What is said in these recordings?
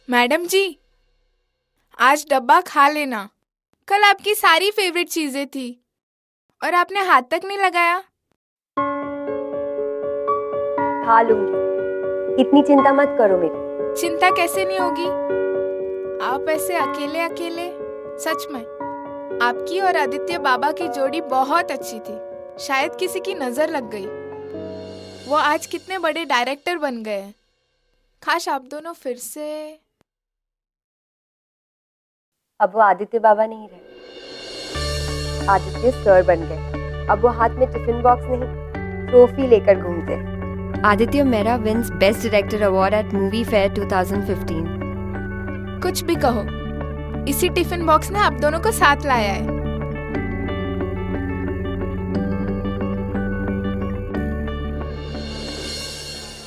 Madam जी, आज डब्बा खा लेना। कल आपकी सारी फेवरेट चीजें थी और आपने हाथ तक नहीं लगाया। खा लूंगी, इतनी चिंता मत करो मेरी। चिंता कैसे नहीं होगी? आप ऐसे अकेले अकेले। सच में आपकी और आदित्य बाबा की जोड़ी बहुत अच्छी थी। शायद किसी की नजर लग गई। वो आज कितने बड़े डायरेक्टर बन गए हैं। काश आप दोनों फिर से। अब वो आदित्य बाबा नहीं रहे, आदित्य सर बन गए। अब वो हाथ में टिफिन बॉक्स नहीं, ट्रॉफी लेकर घूमते हैं। Aditya Mehra wins best director award at movie fair 2015। कुछ भी कहो, इसी टिफिन बॉक्स ने आप दोनों को साथ लाया है।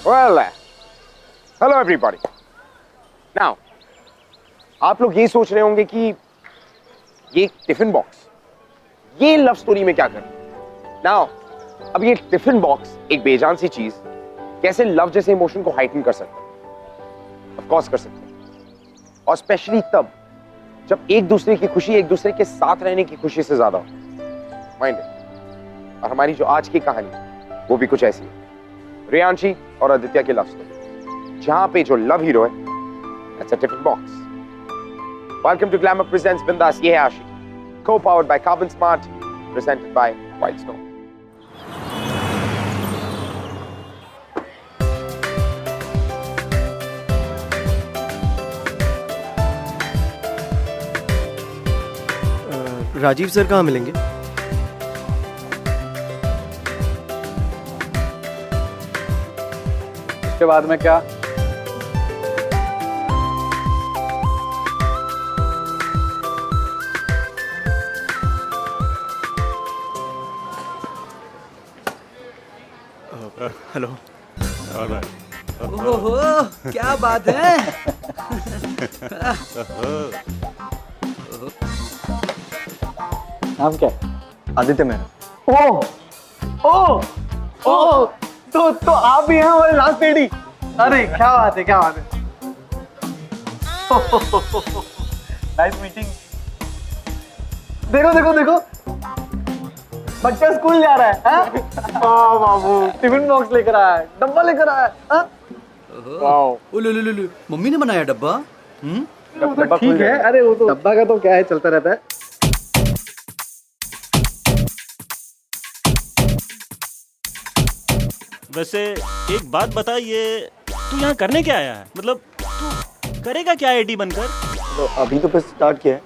Well, hello everybody. Now, आप लोग ये सोच रहे होंगे कि ये टिफिन बॉक्स ये लव स्टोरी में क्या कर? Now, अब ये टिफिन बॉक्स एक बेजान सी चीज कैसे लव जैसे इमोशन को हाइटन कर सकता है? Of course कर सकता है, और स्पेशली तब जब एक दूसरे की खुशी एक दूसरे के साथ रहने की खुशी से ज्यादा हो। Mind it. और हमारी जो आज की कहानी वो भी कुछ ऐसी है, रियांशी और आदित्य की लव स्टोरी, जहां पे जो लव हीरो है that's a tiffin box. Welcome to Glamour presents Bindas Ye Hai Aashiki, co-powered by Carbon Smart, presented by Whitestone. Rajeev sir कहाँ मिलेंगे? उसके बाद में क्या? हेलो। ओहो, क्या बात है। नाम क्या है? आदित्य मेहरा। ओ तो आप भी हैं हमारे लास्ट लेडी। अरे क्या बात है, क्या बात है। Nice meeting. देखो देखो देखो, बच्चा स्कूल जा रहा है। हाँ बाबू, टिफिन बॉक्स लेकर आया है, डब्बा लेकर आया है। वाओ, लो, मम्मी ने बनाया डब्बा। डब्बा ठीक है। अरे वो तो डब्बा का तो क्या है, चलता रहता है। वैसे एक बात बता, ये तू यहाँ करने क्या आया है? मतलब तू करेगा क्या एडी बनकर? तो अभी तो बस स्टार्ट किया है,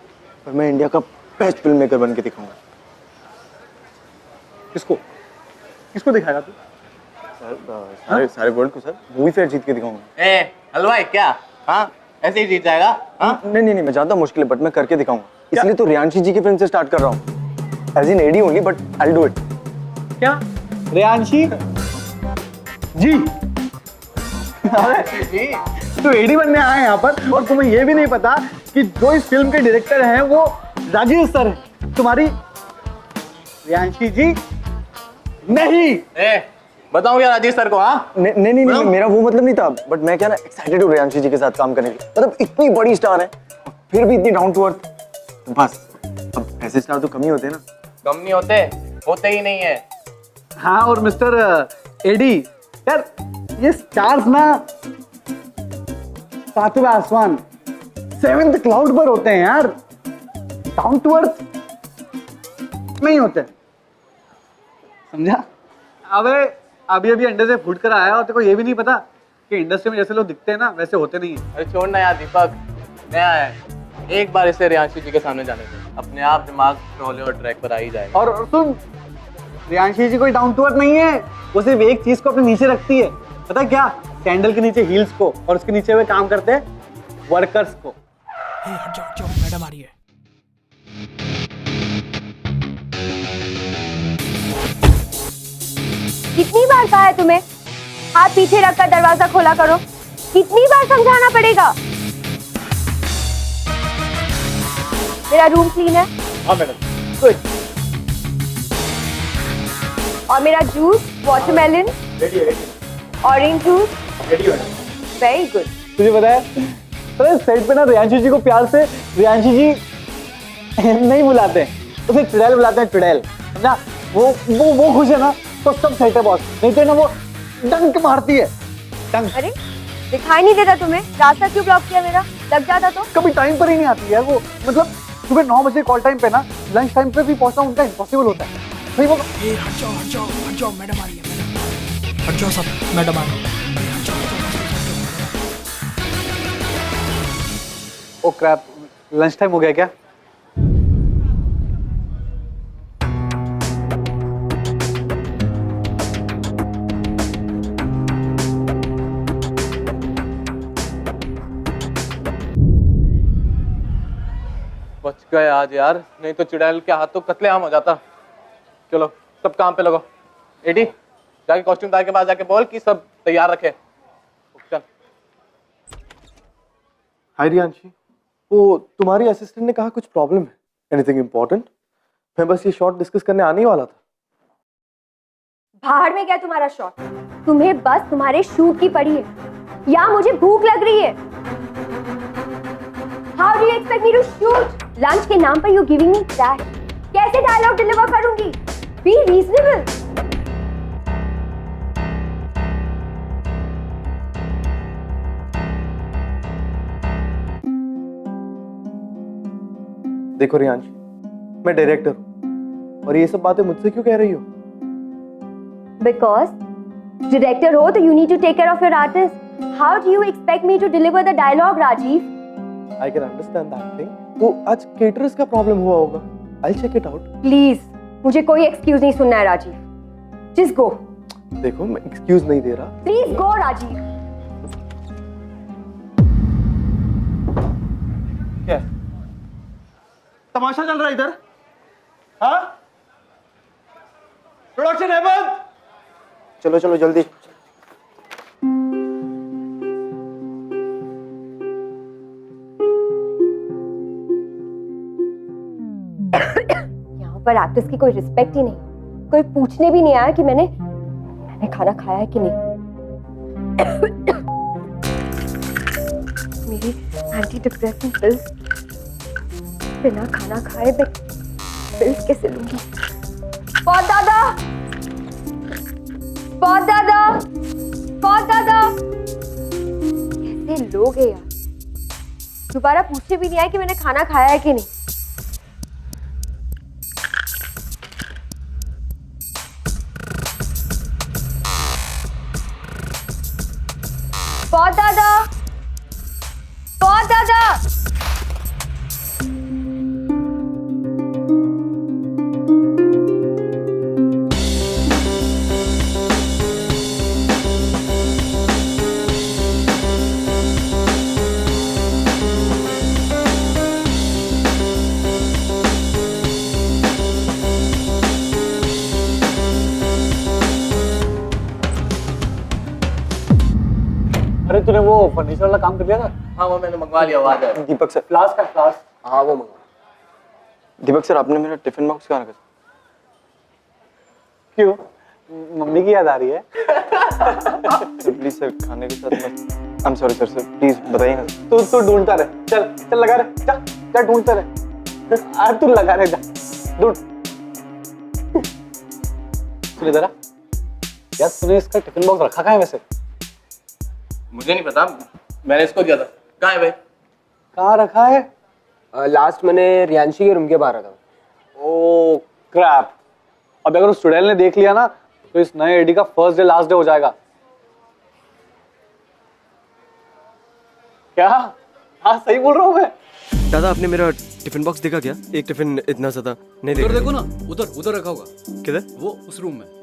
पर मैं इंडिया का बेस्ट फिल्म मेकर बन के दिखाऊंगा। किसको किसको दिखाएगा तू? सर सारे वर्ल्ड को सर मूवी फेयर जीत के दिखाऊंगा। हलवाई क्या? हाँ, ऐसे ही जीत जाएगा? हाँ? नहीं मैं जानता हूँ मुश्किल है, बट मैं करके दिखाऊंगा। इसलिए तो रियांशी जी की फिल्म से स्टार्ट कर रहा हूँ, as in AD only, but I will do it. क्या रियांशी जी? अरे जी, तो एडी बनने आए यहाँ पर, और तुम्हें ये भी नहीं पता कि जो इस फिल्म के डायरेक्टर हैं वो राजीव सर हैं। तुम्हारी रियांशी जी नहीं। बताऊं क्या राजीव सर को? हाँ, नहीं मेरा वो मतलब नहीं था, बट मैं क्या ना एक्साइटेड हूँ रियांशी जी के साथ काम करने के लिए। मतलब इतनी बड़ी स्टार है, फिर भी इतनी डाउन टू अर्थ। बस अब ऐसे स्टार तो कम ही होते हैं ना। कम नहीं होते ही नहीं है। हाँ, और मिस्टर एडी यार, ये स्टार्स ना सातवें आसमान, सेवेंथ क्लाउड पर होते हैं यार, डाउन टू अर्थ नहीं होते। समझा? अबे अभी अंडे से फूट कर आया और तेरे को ये भी नहीं पता कि इंडस्ट्री में जैसे लोग दिखते हैं ना वैसे होते नहीं है। अरे छोड़ ना यार दीपक, नया है, एक बार इसे रियांशी जी के सामने जाने दे, अपने आप दिमाग रोले और ट्रैक पर आ ही जाएगा। और सुन, रियांशी जी कोई डाउन टू अर्थ नहीं है, वो सिर्फ एक चीज को अपने नीचे रखती है। पता क्या? सैंडल के नीचे हील्स को, और उसके नीचे वे काम करते हैं वर्कर्स को। हट जाओ, मैडम आ रही है। कितनी बार कहा है तुम्हें, हाथ पीछे रखकर दरवाजा खोला करो? कितनी बार समझाना पड़ेगा? मेरा रूम क्लीन है? हाँ मैडम, गुड। और मेरा जूस, वाटरमेलन, रेडी है, ऑरेंज जूस, रेडी है। Very good. तुझे पता है अरे सेट पे ना रियांशी जी को प्यार से रियांशी जी नहीं बुलाते हैं, उसे चुड़ैल बुलाते हैं, चुड़ैल, समझा? वो खुश है ना तो सब सेट है बॉस, नहीं तो ना वो डंक मारती है, डंक। अरे दिखाई नहीं देता तुम्हें? रास्ता क्यों ब्लॉक किया मेरा? लग जाता तो? कभी टाइम पर ही नहीं आती है वो, मतलब सुबह 9 बजे कॉल टाइम पे ना लंच टाइम पे भी पहुंचना उनका इम्पॉसिबल होता है। भाई वो ए हट जाओ मैडम आ रही है, हट जाओ सब, मैडम आ रही है, हट जाओ, ओ क्रैप, लंच टाइम हो गया क्या? बच गए आज यार, नहीं तो चुड़ैल के हाथ तो कत्लेआम हो जाता। चलो सब काम पे लगो। एडी जाके कॉस्ट्यूम दार के पास जाके बोल कि सब तैयार रखे। चल। हाय रियांशी, वो तुम्हारी असिस्टेंट ने कहा कुछ प्रॉब्लम है। Anything important? मैं बस ये शॉट डिस्कस करने आने ही वाला था। बाहर में क्या तुम्हारा शॉट? तुम्हें बस तुम्हारे शूट की पड़ी है या मुझे भूख लग रही है? How do you expect me to shoot? Lunch के नाम पर यू गिविंग मी ट्रैश। कैसे डायलॉग डिलीवर करूंगी? Be reasonable. देखो रियांशी, मैं डायरेक्टर हूँ और ये सब बातें मुझसे क्यों कह रही हो? Because director हो तो you need to take care of your artist. How do you expect me to deliver the dialogue, Rajiv? I can understand that thing. वो आज केटरर्स का प्रॉब्लम हुआ होगा। I'll check it out. Please, मुझे कोई excuse नहीं सुनना है राजीव। Just go. देखो मैं एक्सक्यूज नहीं दे रहा। Please go, Rajiv. क्या तमाशा चल रहा है इधर? हाँ? प्रोडक्शन है बंद। चलो चलो जल्दी। यहाँ पर एक्टर्स की कोई रिस्पेक्ट ही नहीं, कोई पूछने भी नहीं आया कि मैंने खाना खाया है कि नहीं। मेरी एंटी डिप्रेसेंट पिल्स बिना खाना खाए मैं पिल्स कैसे लूंगी? बहुत दादा, बहुत दादा, बहुत दादा, कैसे लोग हैं यार? दोबारा पूछने भी नहीं आया कि मैंने खाना खाया है कि नहीं। बहुत दादा, बहुत दादा। अरे तूने वो फर्नीचर वाला काम कर लिया था? हाँ वो मैंने मंगवा लिया, आवाज है। दीपक सर। फ्लास्क है, फ्लास्क। हाँ वो मंगवा। दीपक सर आपने मेरा टिफिन बॉक्स कहाँ रखा? क्यों? मम्मी की याद आ रही है? सर प्लीज सर, खाने के साथ मत। I am sorry sir, sir please बताइए ना। तू ढूंढता रहे, चल चल लगा रहे, चल चल ढूंढता रहे। अरे तू लगा रहे, जा ढूंढ। सुन इधर आ यार, तूने इसका टिफिन बॉक्स रखा कहाँ है वैसे? मुझे नहीं पता, मैंने इसको दिया था। कहाँ है भाई? कहाँ रखा है? लास्ट मैंने रियांशी के रूम के बाहर रखा। ओ क्रैप, अब अगर उस चुड़ैल ने देख लिया ना तो इस नए एडी का फर्स्ट डे लास्ट डे हो जाएगा। क्या? हाँ सही बोल रहा हूँ मैं। दादा आपने मेरा टिफिन बॉक्स देखा क्या? एक टिफिन इतना सा था। नहीं उधर देखा। देखो ना, उधर उधर रखा होगा। किधर? वो उस रूम में।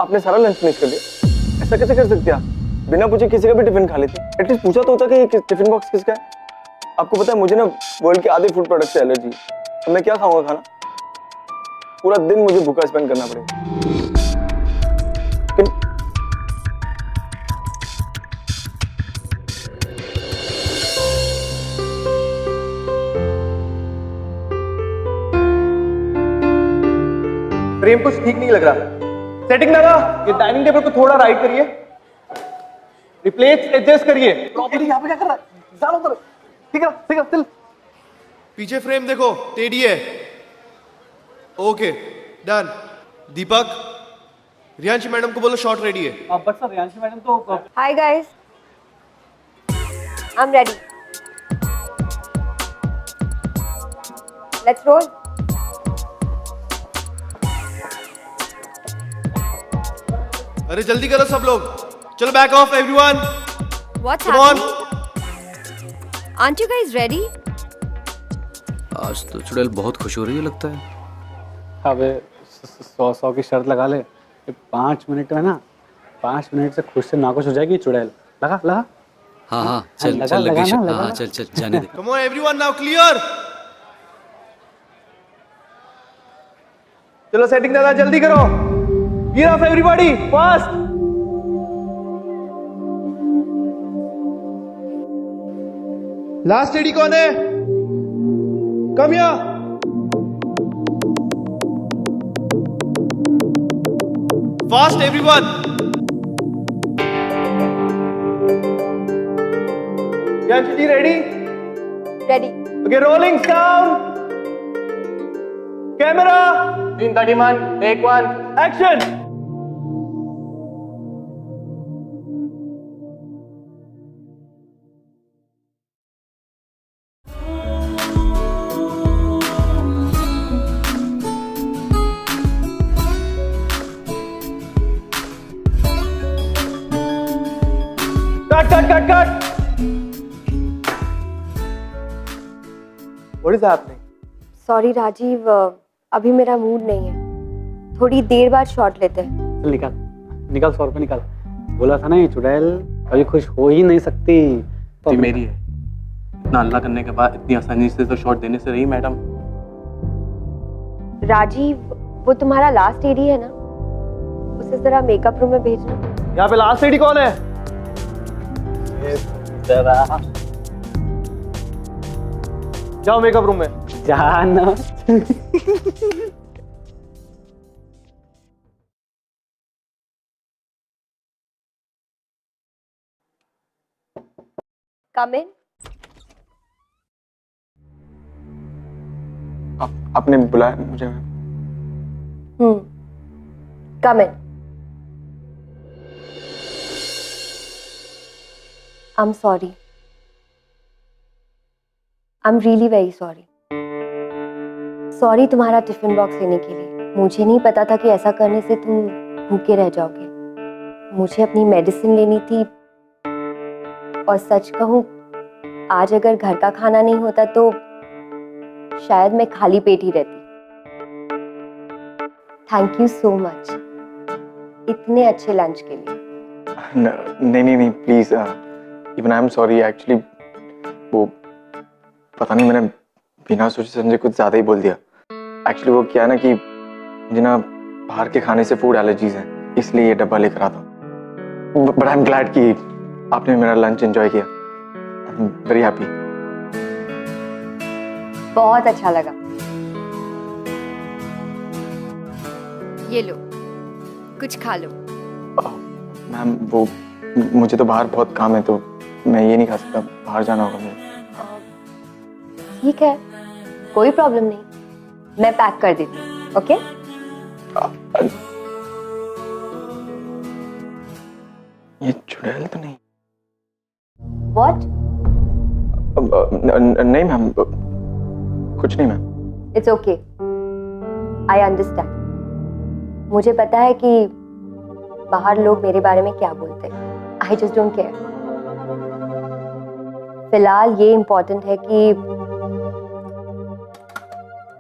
आपने सारा लंच फिनिश कर दिया? ऐसा कैसे कर सकते आप? बिना पूछे किसी का भी टिफिन खा लेते। एटलीस्ट पूछा तो होता कि ये टिफिन बॉक्स किसका है। आपको पता है मुझे ना वर्ल्ड के आधे फूड प्रोडक्ट से एलर्जी है, तो मैं क्या खाऊंगा खाना? पूरा दिन मुझे भूखा स्पेंड करना पड़ेगा। लेकिन प्रेम कुछ ठीक नहीं लग रहा। सेटिंग लगा, ये डाइनिंग टेबल को थोड़ा राइट करिए, रिप्लेस एडजस्ट करिए। यहाँ पे क्या कर रहा है? चलो उधर। ठीक है चल। पीछे फ्रेम देखो, टेढ़ी है। Okay done. Deepak, Riyanshi madam को बोलो शॉट रेडी है। बट सर रियांशी मैडम तो Hi guys. I'm ready. Let's roll. अरे जल्दी करो सब लोग, चलो back of everyone. What's Come on. happening? Aren't you guys ready? आज तो चुड़ैल बहुत खुश हो रही है लगता है। अबे 100 की शर्त लगा ले। 5 मिनट में ना, 5 मिनट से खुश से नाखुश हो जाएगी चुड़ैल। लगा। हाँ चल लगा, चल लगा लगी ना, लगा हाँ ना। चल जाने दे। Come on everyone, now clear. चलो सेटिंग लगा, जल्दी करो। Gear off everybody, fast. Last ready कौन है? Come here. Fast everyone. Riyanshi ji ready? Ready. Okay, rolling sound, camera, scene 31, take 1, action. Cut. What is happening? Sorry Rajiv, अभी मेरा मूड नहीं है। थोड़ी देर बाद शॉट लेते हैं। चल निकाल 100 रुपए निकाल। बोला था ना ये चुड़ैल अभी खुश हो ही नहीं सकती। तो मेरी है। इतना हल्ला करने के बाद इतनी आसानी से तो शॉट देने से रही मैडम। राजीव, वो तुम्हारा लास्ट एडी है ना, उसे जरा मेकअप रूम में भेजना। यहाँ पे लास्ट एडी कौन है? जाओ मेकअप रूम में। जाना। Come in. आपने बुलाया मुझे? Come in. I'm sorry. I'm really very sorry. Sorry तुम्हारा टिफिन बॉक्स लेने के लिए। मुझे नहीं पता था कि ऐसा करने से तुम भूखे रह जाओगे। मुझे अपनी मेडिसिन लेनी थी, और सच कहूँ आज अगर घर का खाना नहीं होता तो शायद मैं खाली पेट ही रहती। थैंक यू सो मच इतने अच्छे लंच के लिए। नहीं please, even I am sorry. Actually वो पता नहीं, मैंने बिना सोचे समझे कुछ ज्यादा ही बोल दिया। एक्चुअली वो क्या है ना कि मुझे ना बाहर के खाने से फूड एलर्जीज हैं, इसलिए ये डब्बा लेकर आता हूँ। बट आई एम ग्लैड कि आपने मेरा लंच एंजॉय किया। I am very happy. बहुत अच्छा लगा। ये लो, कुछ खा लो। मैम वो मुझे तो बाहर बहुत काम है, तो मैं ये नहीं खा सकता। बाहर जाना होगा मुझे। ठीक है, कोई प्रॉब्लम नहीं, मैं पैक कर देती हूँ। ओके? ये चुड़ैल तो नहीं? व्हाट? नहीं मैम, कुछ नहीं ma'am. It's okay, I understand. मुझे पता है कि बाहर लोग मेरे बारे में क्या बोलते हैं। I just don't care. फिलहाल ये इम्पोर्टेंट है कि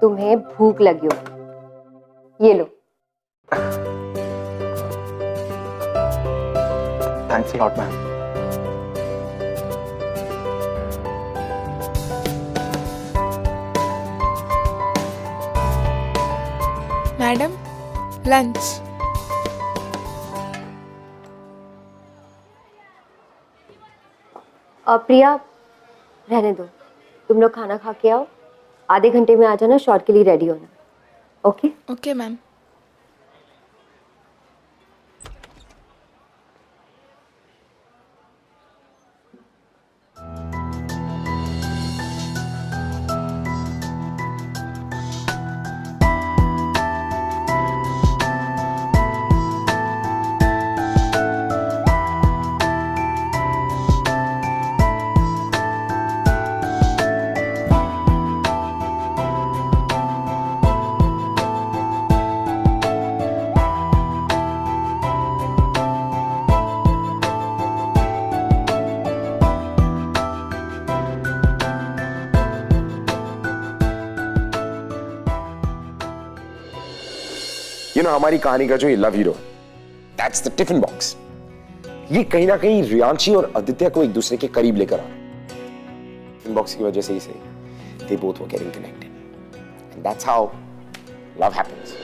तुम्हें भूख लगी होगी। ये लो। Thanks a lot ma'am. Madam lunch. Priya रहने दो, तुम लोग खाना खा के आओ, आधे घंटे में आ जाना, शॉट के लिए रेडी होना। Okay okay ma'am. हमारी कहानी का जो ये love hero, that's the tiffin box. ये कहीं ना कहीं रियांशी और आदित्य को एक दूसरे के करीब लेकर आ रहा है। टिफिन बॉक्स की वजह से ही सही, they both were getting connected, and that's how love happens.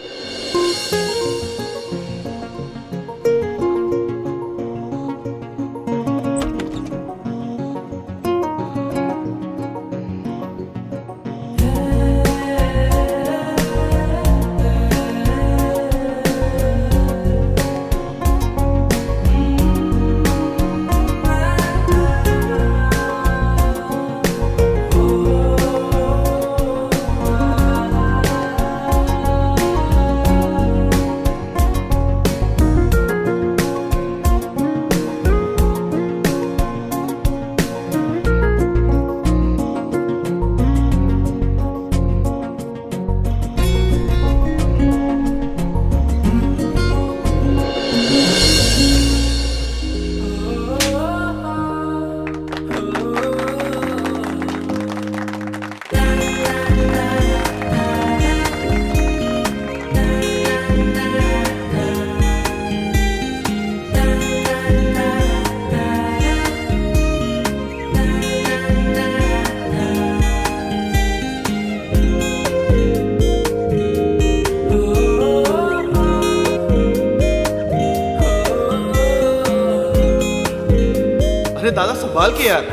अरे दादा संभाल के यार,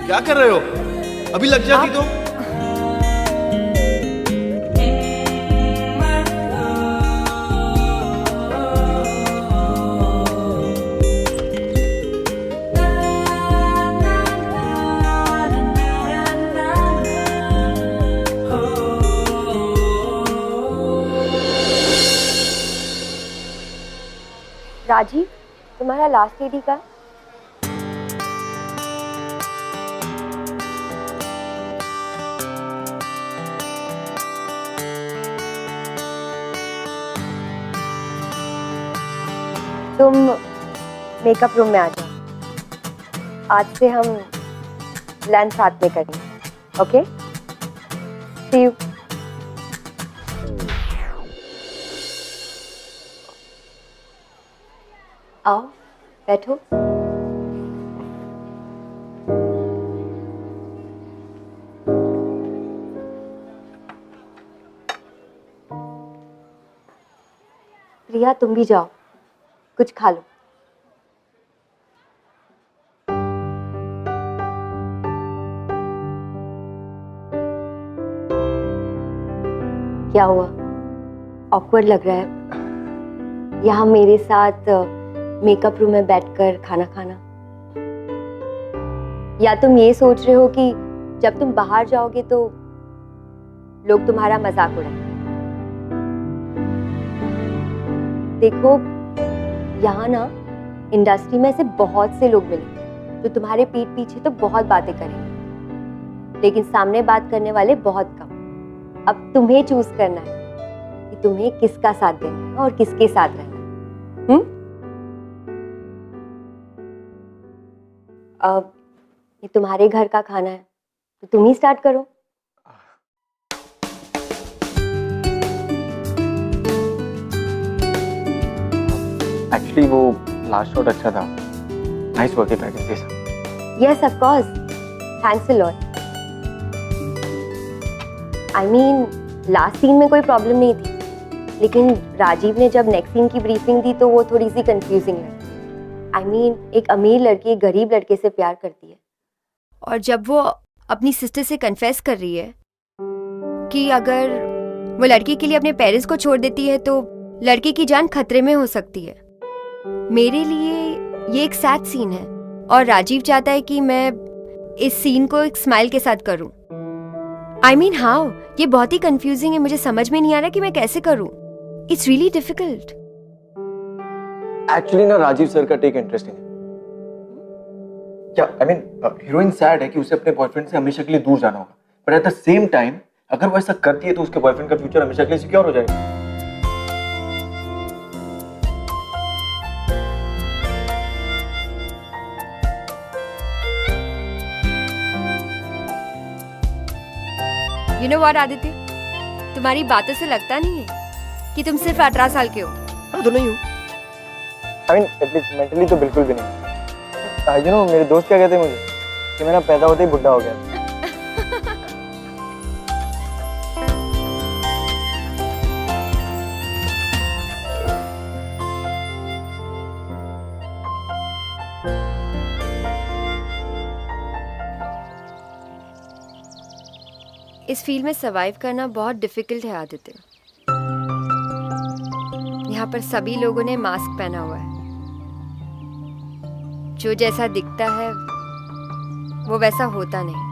क्या कर रहे हो? अभी लग जाती तो। राजीव, तुम्हारा लास्ट एडी का? तुम मेकअप रूम में आ जाओ, आज से हम लंच साथ में करेंगे। Okay, see you. आओ बैठो। प्रिया तुम भी जाओ, कुछ खा लो। क्या हुआ, ऑकवर्ड लग रहा है यहाँ मेरे साथ मेकअप रूम में बैठकर खाना खाना? या तुम ये सोच रहे हो कि जब तुम बाहर जाओगे तो लोग तुम्हारा मजाक उड़ाएंगे? देखो यहाँ ना इंडस्ट्री में से बहुत से लोग मिलेंगे जो तुम्हारे पीठ पीछे तो बहुत बातें करेंगे, लेकिन सामने बात करने वाले बहुत कम। अब तुम्हें चूज करना है कि तुम्हें किसका साथ देना है और किसके साथ रहना है। अब ये तुम्हारे घर का खाना है तो तुम ही स्टार्ट करो। एक्चुअली वो लास्ट शॉट अच्छा था। Nice work if I can say so. Yes of course, thanks a lot. I mean last scene में कोई प्रॉब्लम नहीं थी, लेकिन राजीव ने जब नेक्स्ट सीन की ब्रीफिंग दी तो वो थोड़ी सी कंफ्यूजिंग लगी। I mean, एक अमीर लड़की एक गरीब लड़के से प्यार करती है, और जब वो अपनी सिस्टर से कन्फेस कर रही है कि अगर वो लड़की के लिए अपने पेरेंट्स को छोड़ देती है तो लड़की की जान खतरे में हो सकती है। मेरे लिए ये एक सैड सीन है और राजीव चाहता है कि मैं इस सीन को एक स्माइल के साथ करूं। I mean, how? ये बहुत ही कंफ्यूजिंग है, मुझे समझ में नहीं आ रहा कि मैं कैसे करूं। It's really difficult. एक्चुअली ना राजीव सर का टेक इंटरेस्टिंग है। क्या आई मीन हीरोइन सैड है कि उसे अपने बॉयफ्रेंड से हमेशा के लिए दूर जाना होगा, but at the same time अगर वो ऐसा करती है तो उसके बॉयफ्रेंड का फ्यूचर हमेशा के लिए सिक्योर हो जाएगा। You know what, आदित्य, तुम्हारी बातों से लगता नहीं है कि तुम सिर्फ 18 साल के हो। हाँ तो नहीं हूँ। आई मीन एटलीस्ट मेंटली तो बिल्कुल भी नहीं। यू नो मेरे दोस्त क्या कहते हैं मुझे कि मैं ना पैदा होते ही बुढ़ा हो गया। इस फील्ड में सर्वाइव करना बहुत डिफिकल्ट है आदित्य। यहाँ पर सभी लोगों ने मास्क पहना हुआ है, जो जैसा दिखता है वो वैसा होता नहीं।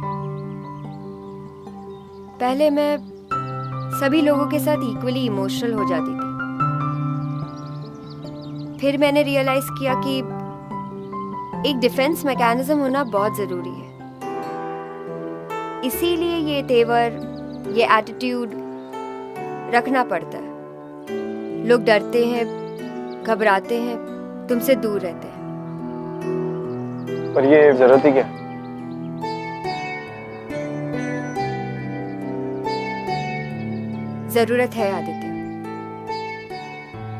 पहले मैं सभी लोगों के साथ इक्वली इमोशनल हो जाती थी, फिर मैंने रियलाइज किया कि एक डिफेंस मैकेनिज्म होना बहुत जरूरी है। इसीलिए ये तेवर, ये एटीट्यूड रखना पड़ता है। लोग डरते हैं, घबराते हैं, तुमसे दूर रहते हैं। पर ये जरूरत ही क्या? जरूरत है आदित्य।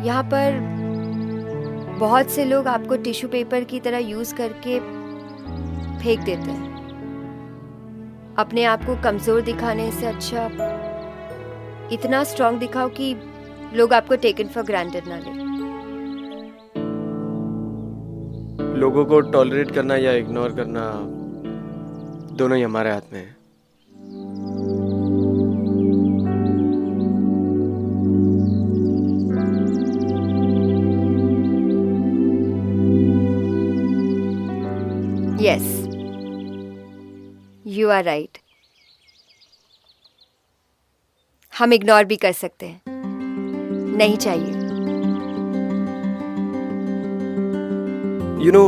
यहाँ पर बहुत से लोग आपको टिश्यू पेपर की तरह यूज करके फेंक देते हैं। अपने आप को कमजोर दिखाने से अच्छा इतना स्ट्रांग दिखाओ कि लोग आपको टेकन फॉर ग्रांटेड ना ले। लोगों को टॉलरेट करना या इग्नोर करना दोनों ही हमारे हाथ में है। Yes, you are right. हम इग्नोर भी कर सकते हैं, नहीं चाहिए। यू नो,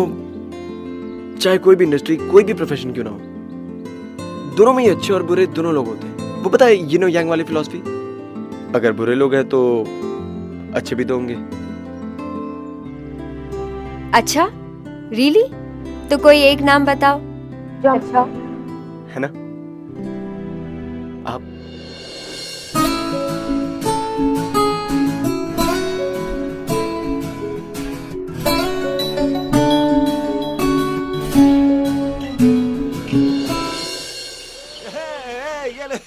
चाहे कोई भी इंडस्ट्री, कोई भी प्रोफेशन क्यों ना हो, दोनों में ही अच्छे और बुरे दोनों लोग होते हैं। वो पता है यू नो यांग वाली फिलॉसफी, अगर बुरे लोग हैं तो अच्छे भी तो होंगे। अच्छा, रियली? तो कोई एक नाम बताओ जो अच्छा हो। है ना? आप ये ले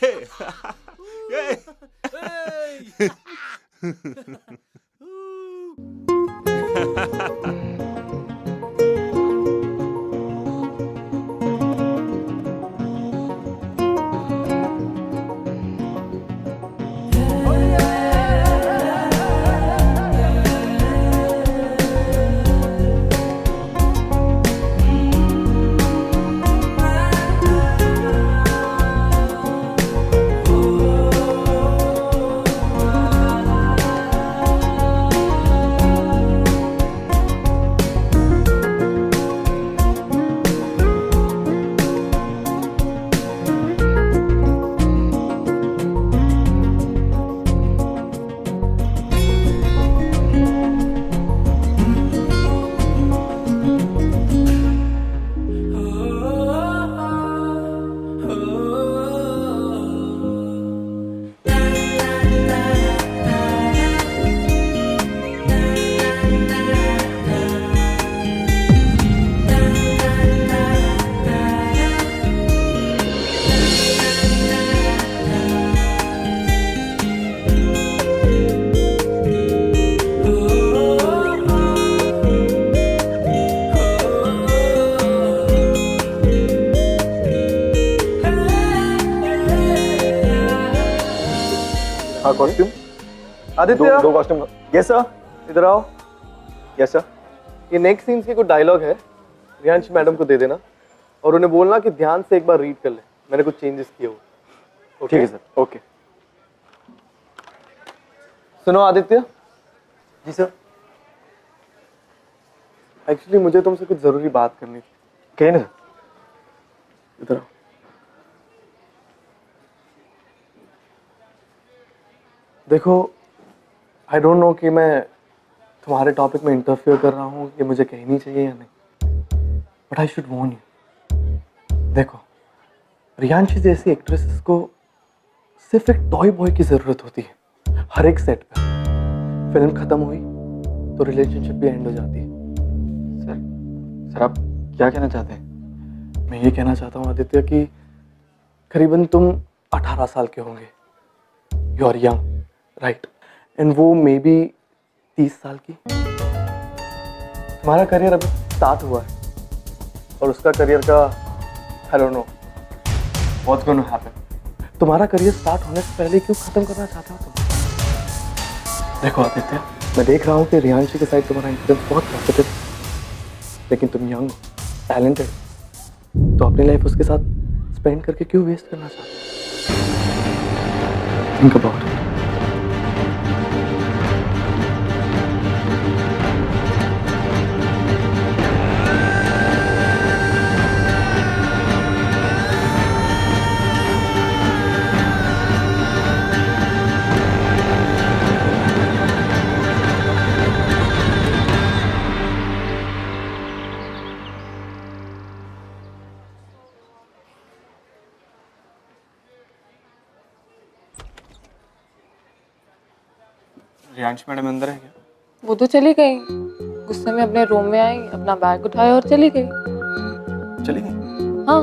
कॉस्ट्यूम आदित्य दो कॉस्ट्यूम। Yes sir. इधर आओ। Yes sir. ये नेक्स्ट सीन्स के कुछ डायलॉग है, रियांश मैडम को दे देना और उन्हें बोलना कि ध्यान से एक बार रीड कर ले, मैंने कुछ चेंजेस किए हो। ठीक है सर। ओके। सुनो आदित्य, जी सर। एक्चुअली मुझे तुमसे कुछ जरूरी बात करनी थी। कहीं ना सर। इधर आओ। देखो, आई डोंट नो कि मैं तुम्हारे टॉपिक में इंटरफियर कर रहा हूँ, ये मुझे कहनी चाहिए या नहीं, but I should Warne you. देखो, रियांशी जैसी एक्ट्रेसेस को सिर्फ एक टॉय बॉय की जरूरत होती है हर एक सेट पे। फिल्म खत्म हुई तो रिलेशनशिप भी एंड हो जाती है। सर आप क्या कहना चाहते हैं? मैं ये कहना चाहता हूँ आदित्य कि करीबन तुम 18 साल के होंगे, you are young right, and वो मे बी 30 साल की। तुम्हारा करियर अभी स्टार्ट हुआ है और उसका करियर का I don't know what's going to happen. तुम्हारा करियर स्टार्ट होने से पहले क्यों खत्म करना चाहते हो तुम? देखो आदित्य, मैं देख रहा हूँ कि रियांशी के साइड तुम्हारा इंफ्लुएंस बहुत पॉजिटिव है, लेकिन तुम यंग हो, टैलेंटेड, तो अपनी लाइफ उसके साथ स्पेंड करके क्यों वेस्ट करना चाहते हो? Think about it. Riyansh madam अंदर है क्या? वो तो चली गई, गुस्से में अपने रूम में आई, अपना बैग उठाया और चली गई। चली गई? हाँ।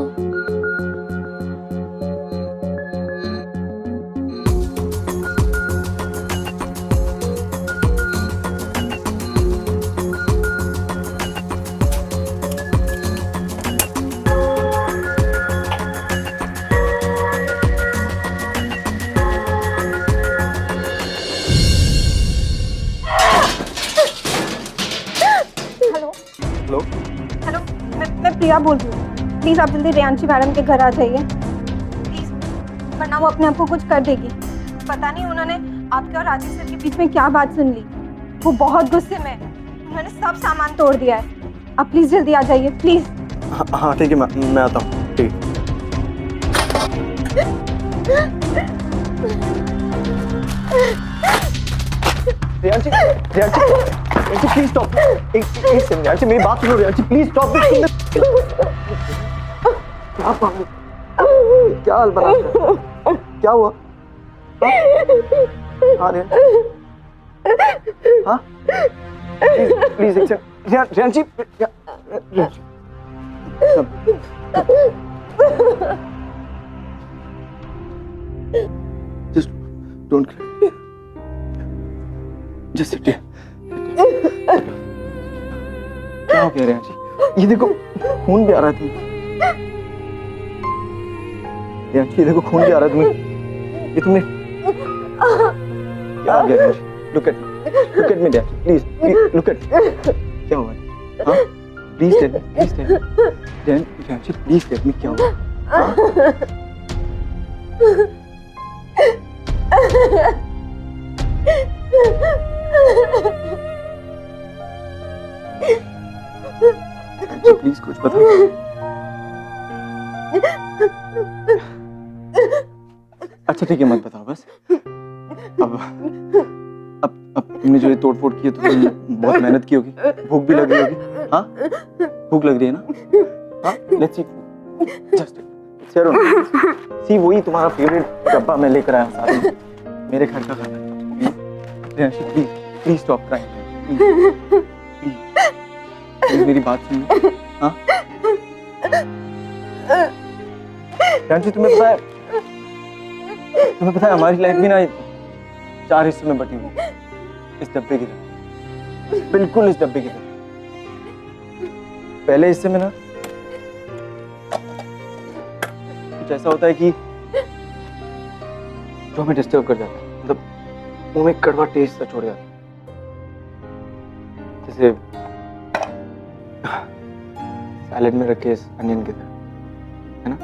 हेलो। हेलो, मैं प्रिया बोल रही हूँ। प्लीज़ आप जल्दी रियांशी मैडम के घर आ जाइए प्लीज़, वरना वो अपने आप को कुछ कर देगी। पता नहीं उन्होंने आपके और राजेश सर के बीच में क्या बात सुन ली, वो बहुत गुस्से में है, उन्होंने सब सामान तोड़ दिया है। आप प्लीज़ जल्दी आ जाइए प्लीज़। हाँ ठीक है, मैं आता हूँ। ठीक रियांशी, रियांशी, रियांशी प्लीज स्टॉप। एक सेकंड रियांशी, मेरी बात सुनो रियांशी, प्लीज स्टॉप। क्या पागल, क्या हाल बना, क्या हुआ? हाँ हाँ प्लीज एक second Riyanshi, just don't cry, just sit here। क्या हो गया रियांशी? ये देखो खून भी आ रहा है तुम्हें, रियांशी ये देखो खून भी आ रहा है तुम्हें, ये तुमने क्या हो गया Riyanshi? Look at me, Dad. Please, look at me. क्या हुआ? हाँ? Please tell me. Riyanshi, please tell me क्या हुआ? हाँ? प्लीज कुछ बता। अच्छा ठीक है, मत बताओ बस। अब तुमने जो ये तोड़ फोड़ की है, तुमने बहुत मेहनत की होगी, भूख भी लग रही होगी। हाँ, भूख लग रही है ना? हाँ, लेट्स ईट। जस्ट सी, वही तुम्हारा फेवरेट डब्बा मैं लेकर आया सारे, मेरे घर का खाना। Please please stop crying, please मेरी बात सुनो। हाँ रियांशी, तुम्हें पता है हमारी लाइफ भी ना 4 हिस्सों में बटी हुई है, इस डब्बे की तरह, बिल्कुल इस डब्बे की तरह। पहले हिस्से में ना कुछ ऐसा होता है कि जो हमें डिस्टर्ब कर जाता है, मतलब मुंह में कड़वा टेस्ट सा छोड़ जाता है, जैसे सैलेड में रखे इस अनियन की तरह, है ना?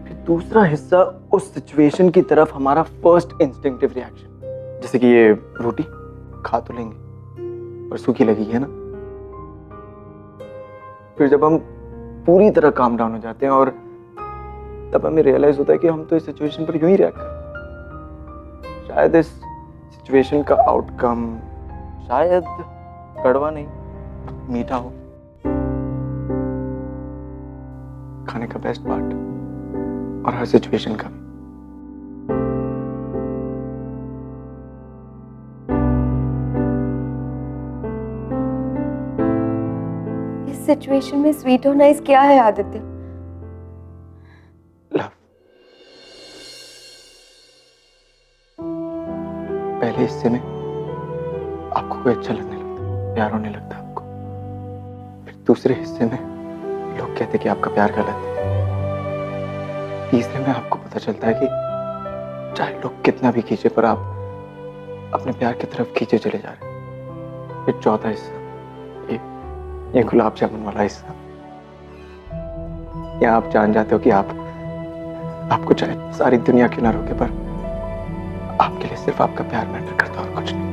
फिर दूसरा हिस्सा उस सिचुएशन की तरफ हमारा फर्स्ट इंस्टिंक्टिव रिएक्शन, जैसे कि ये रोटी खा तो लेंगे पर सूखी लगी है ना। फिर जब हम पूरी तरह काम डाउन हो जाते हैं और तब हमें रियलाइज होता है कि हम तो इस सिचुएशन पर यूं ही रिएक्ट कर, शायद इस सिचुएशन का आउटकम शायद कड़वा नहीं मीठा हो। खाने का बेस्ट पार्ट और हर सिचुएशन का भी। इस सिचुएशन में स्वीट और नाइस क्या है आदित्य? लव। पहले हिस्से में आपको कोई अच्छा लगने लगता, प्यार होने लगता आपको। फिर दूसरे हिस्से में लोग कहते कि आपका प्यार गलत है। तीसरे में आपको पता चलता है कि चाहे लोग कितना भी खींचे पर आप अपने प्यार की तरफ खींचे चले जा रहे हैं। फिर चौथा हिस्सा, ये गुलाब जामुन वाला हिस्सा, यहाँ आप जान जाते हो कि आपको चाहे सारी दुनिया क्यों ना रोके पर आपके लिए सिर्फ आपका प्यार मैटर करता और कुछ नहीं।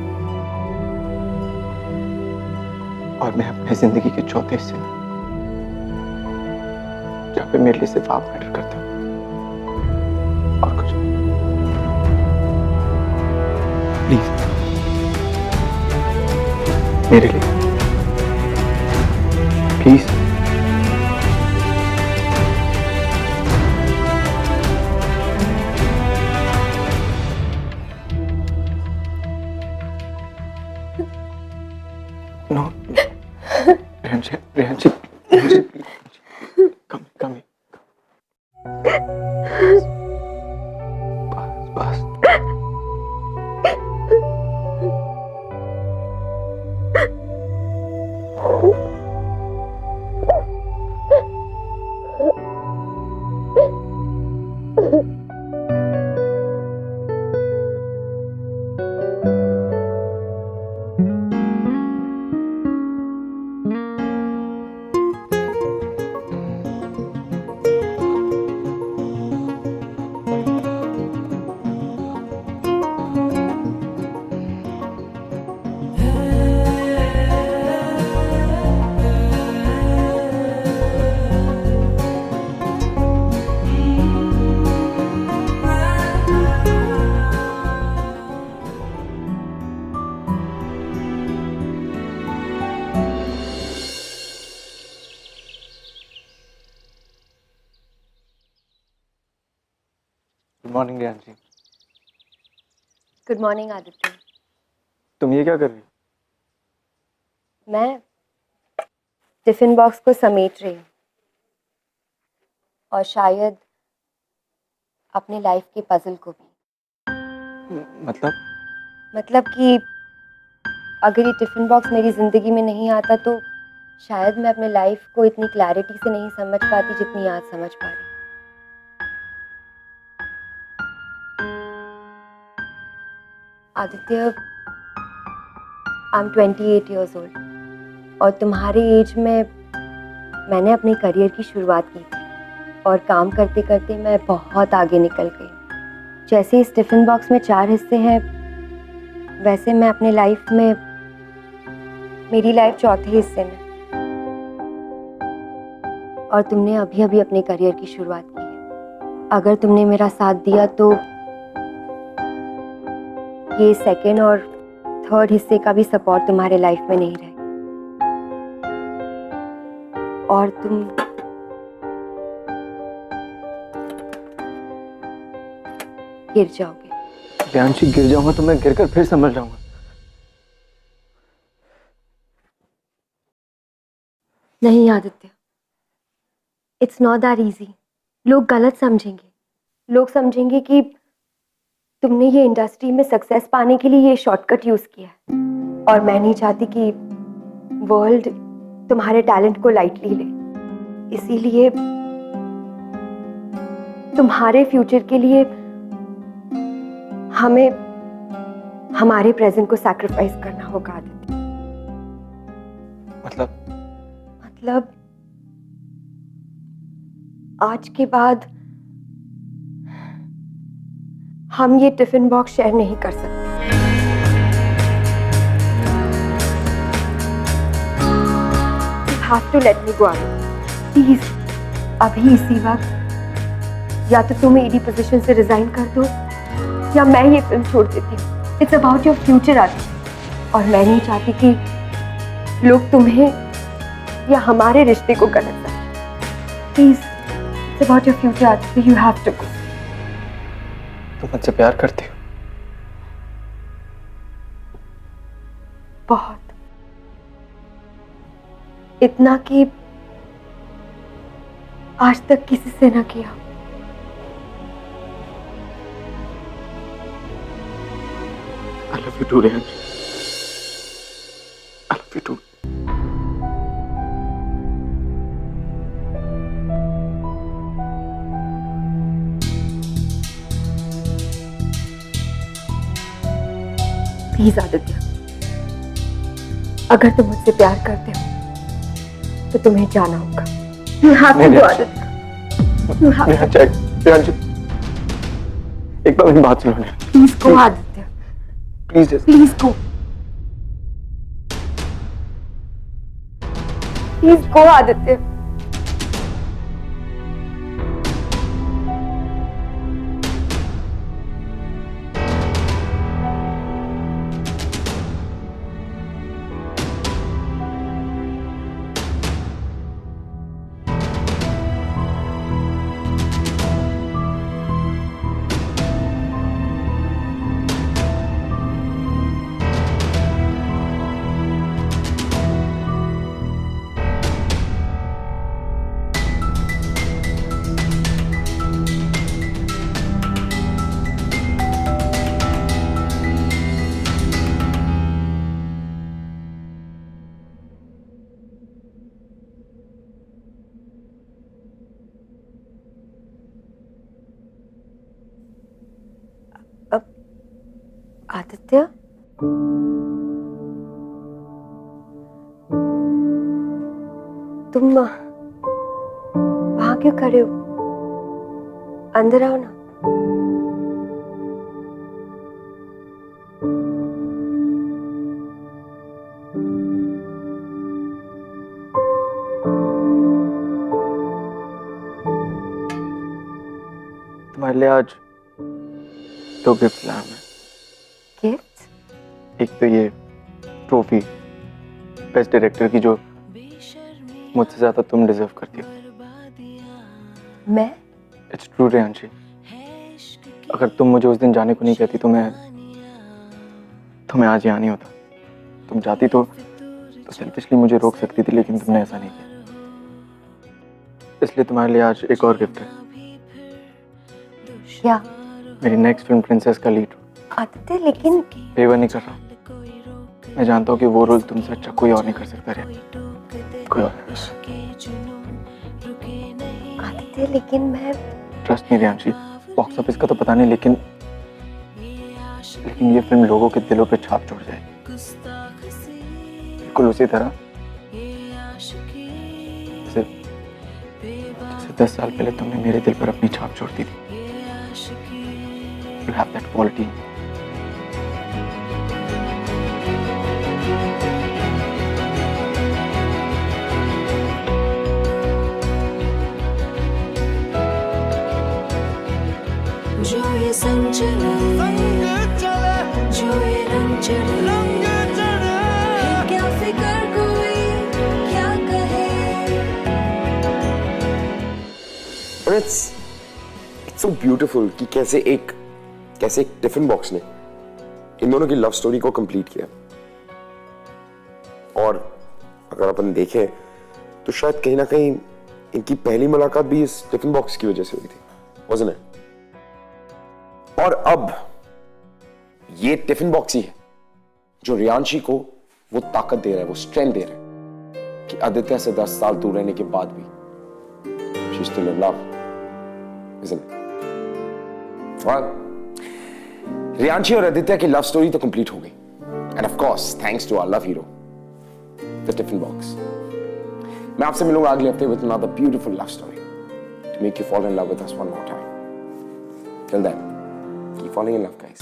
और मैं अपनी जिंदगी के चौथे हिस्से में, जहाँ पे मेरे लिए सिर्फ आप मैटर करते हो और कुछ नहीं। प्लीज मेरे लिए please. No. Rihanshi, come here. बस। Good morning Riyanshi. Good morning Aditya. तुम ये क्या कर रही हो? मैं टिफिन बॉक्स को समेट रही हूँ और शायद अपनी लाइफ के पजल को भी। मतलब कि अगर ये टिफिन बॉक्स मेरी जिंदगी में नहीं आता तो शायद मैं अपने लाइफ को इतनी क्लैरिटी से नहीं समझ पाती जितनी आज समझ पा रही। Aditya, I am 28 years old और तुम्हारी एज में मैंने अपने करियर की शुरुआत की थी और काम करते करते मैं बहुत आगे निकल गई। जैसे इस टिफिन बॉक्स में 4 हिस्से हैं वैसे मैं अपने लाइफ में, मेरी लाइफ चौथे हिस्से में, और तुमने अभी अभी अपने करियर की शुरुआत की है। अगर तुमने मेरा साथ दिया तो ये सेकेंड और थर्ड हिस्से का भी सपोर्ट तुम्हारे लाइफ में नहीं रहे और तुम गिर जाओगे। रियांशी, गिर जाऊंगा तो मैं गिरकर फिर संभल जाऊंगा। नहीं Aditya, it's not that easy. लोग गलत समझेंगे। लोग समझेंगे कि तुमने ये इंडस्ट्री में सक्सेस पाने के लिए ये शॉर्टकट यूज किया है और मैं नहीं चाहती कि वर्ल्ड तुम्हारे टैलेंट को लाइटली ले। इसीलिए तुम्हारे फ्यूचर के लिए हमें हमारे प्रेजेंट को सैक्रिफाइस करना होगा आदित्य। मतलब आज के बाद हम ये टिफिन बॉक्स शेयर नहीं कर सकते। You have to let me go Aditya, please. अभी इसी वक्त या तो तुम ईडी पोजीशन से रिजाइन कर दो या मैं ये फिल्म छोड़ देती हूँ। It's about your future Aditya, और मैं नहीं चाहती कि लोग तुम्हें या हमारे रिश्ते को गलत समझें। Please, it's about your future Aditya, you have to go. तुम मुझसे प्यार करती हो? बहुत, इतना कि आज तक किसी से न किया। I love you too, Rehanshi. I love you too. Please Aditya, अगर तुम मुझसे प्यार करते हो तो तुम्हें जाना होगा। You have to go, Aditya. You have to. Rehanshi, एक बार मेरी बात सुनो। Please go, Aditya. Please Please go. Please go, Aditya. Aditya, तुम वहां क्यों खड़े हो? अंदर आओ ना। तुम्हारे लिए आज 2 गिफ्ट लाया मैं। गिफ्ट? एक तो ये ट्रॉफी बेस्ट डायरेक्टर की, जो मुझसे ज्यादा तुम डिजर्व करती हो। मैं? इट्स ट्रू रेहांशी, अगर तुम मुझे उस दिन जाने को नहीं कहती तो मैं आज यहाँ नहीं होता। तुम चाहती तो सेल्फिशली मुझे रोक सकती थी, लेकिन तुमने ऐसा नहीं किया। इसलिए तुम्हारे लिए आज एक और गिफ्ट है। क्या? मेरी नेक्स्ट फिल्म प्रिंसेस का लीड। आदित्य, लेकिन फेवर नहीं कर रहा, मैं जानता हूँ कि वो रोल तुमसे अच्छा कोई और नहीं कर सकता रे, कोई और। आदित्य, लेकिन मैं ट्रस्ट नहीं रेहांशी, बॉक्स ऑफिस का तो पता नहीं, लेकिन ये फिल्म लोगों के दिलों पे छाप छोड़ जाएगी, बिल्कुल उसी तरह जैसे 10 साल पहले तुमने मेरे दिल पर अपनी छाप छोड़ दी थी। You have that quality. जो ये संग चले, जो ये रंग चढ़े, क्या फिकर कोई क्या कहे। And it's so beautiful कि कैसे एक टिफिन बॉक्स ने इन दोनों की लव स्टोरी को कंप्लीट किया। और अगर अपन देखें तो शायद कहीं ना कहीं इनकी पहली मुलाकात भी इस टिफिन बॉक्स की वजह से हुई थी, wasn't it? और अब ये टिफिन बॉक्स ही है जो रियांशी को वो ताकत दे रहा है, वो स्ट्रेंथ दे रहा है कि आदित्य से 10 साल दूर रहने के बाद भी she's still in love, isn't it? Well, Riyanshi और आदित्य की लव स्टोरी तो कंप्लीट हो गई, and of course thanks to our love hero the tiffin box. मैं आपसे मिलूंगा अगले हफ्ते with another beautiful love story to make you fall in love with us one more time. Till then, keep falling in love guys.